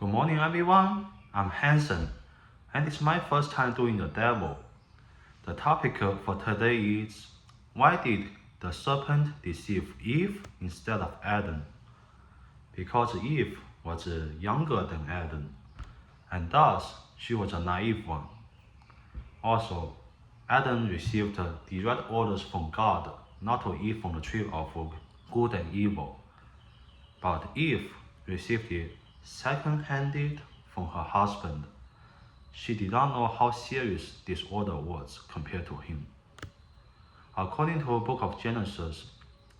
Good morning, everyone. I'm Hanson, and it's my first time doing the devil. The topic for today is why did the serpent deceive Eve instead of Adam? Because Eve was younger than Adam, and thus she was a naive one. Also, Adam received direct orders from God not to eat from the tree of good and evil, but Eve received it second-handed from her husband. She did not know how serious this order was compared to him. According to the book of Genesis,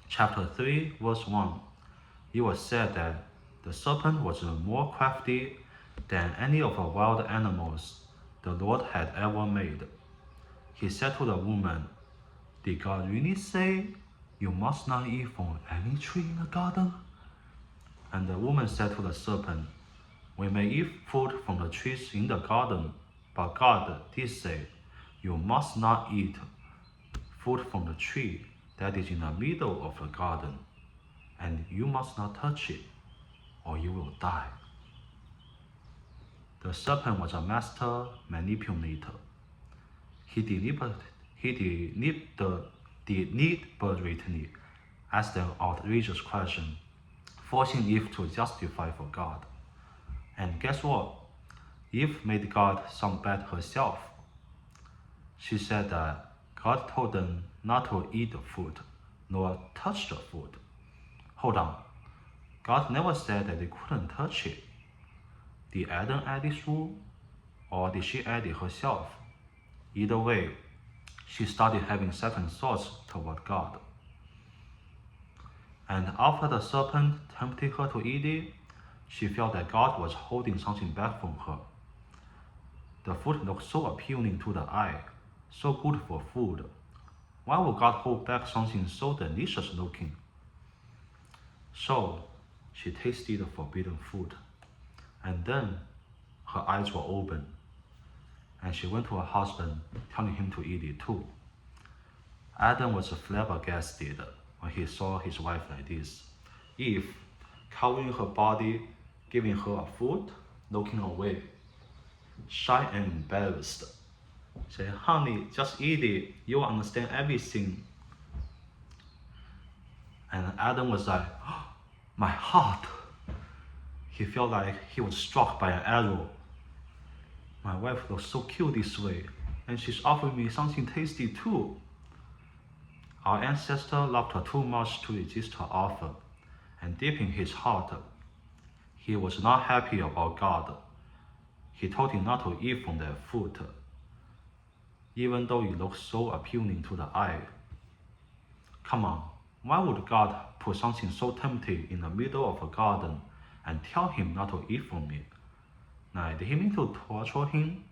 chapter 3, verse 1, it was said that the serpent was more crafty than any of the wild animals the Lord had ever made. He said to the woman, "Did God really say you must not eat from any tree in the garden?" And the woman said to the serpent, "We may eat fruit from the trees in the garden, but God did say, you must not eat fruit from the tree that is in the middle of the garden, and you must not touch it, or you will die." The serpent was a master manipulator. He deliberately asked an outrageous question, forcing Eve to justify for God. And guess what? Eve made God sound bad herself. She said that God told them not to eat the fruit, nor touch the fruit. Hold on. God never said that they couldn't touch it. Did Adam add this rule, or did she add it herself? Either way, she started having second thoughts toward God. And after the serpent tempted her to eat it, she felt that God was holding something back from her. The fruit looked so appealing to the eye, so good for food. Why would God hold back something so delicious looking? So, she tasted the forbidden fruit, and then her eyes were opened, and she went to her husband, telling him to eat it too. Adam was flabbergasted when he saw his wife like this. Eve, covering her body, giving her a fruit, looking away, shy and embarrassed. Say, "Honey, just eat it. You'll understand everything." And Adam was like, "Oh, my heart." He felt like he was struck by an arrow. My wife looks so cute this way, and she's offering me something tasty too. Our ancestor loved her too much to resist her offer, and deep in his heart, he was not happy about God. He told him not to eat from that fruit, even though it looked so appealing to the eye. Come on, why would God put something so tempting in the middle of a garden and tell him not to eat from it? Now, did he mean to torture him?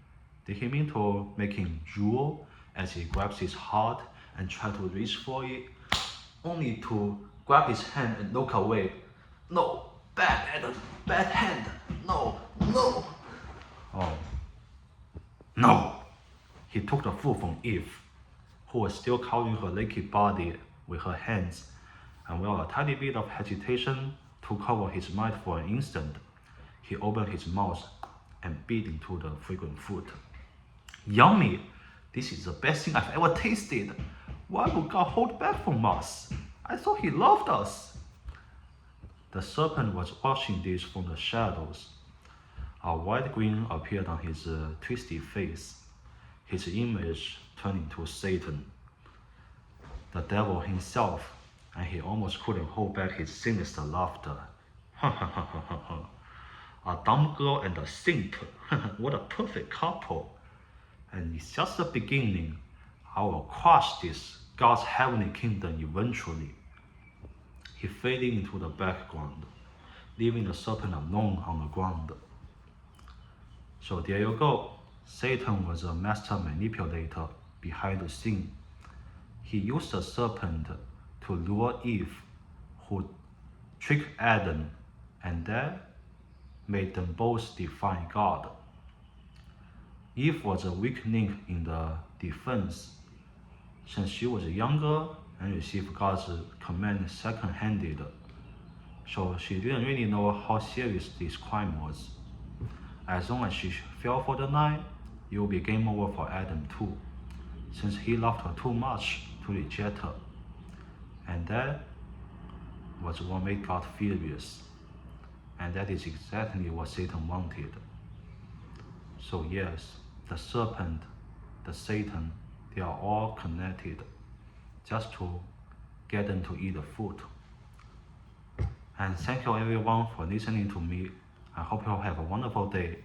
Did he mean to make him drool as he grabs his heart and try to reach for it, only to grab his hand and look away? "No, bad Adam, bad hand, no, no." Oh, no. He took the fruit from Eve, who was still covering her naked body with her hands, and with a tiny bit of hesitation took over his mind for an instant, he opened his mouth and bit into the fragrant fruit. "Yummy! This is the best thing I've ever tasted. Why would God hold back from us? I thought he loved us." The serpent was watching this from the shadows. A white grin appeared on his twisted face. His image turned into Satan, the devil himself, and he almost couldn't hold back his sinister laughter. "A dumb girl and a saint. What a perfect couple. And it's just the beginning. I will crush this God's heavenly kingdom eventually." He faded into the background, leaving the serpent alone on the ground. So there you go. Satan was a master manipulator behind the scene. He used the serpent to lure Eve, who tricked Adam, and that made them both defy God. Eve was a weak link in the defense, since she was younger and received God's command second-handed, so she didn't really know how serious this crime was. As long as she fell for the night, it will be game over for Adam too, since he loved her too much to reject her. And that was what made God furious. And that is exactly what Satan wanted. So yes, the serpent, the Satan, they are all connected, just to get them to eat the fruit. And thank you everyone for listening to me. I hope you all have a wonderful day.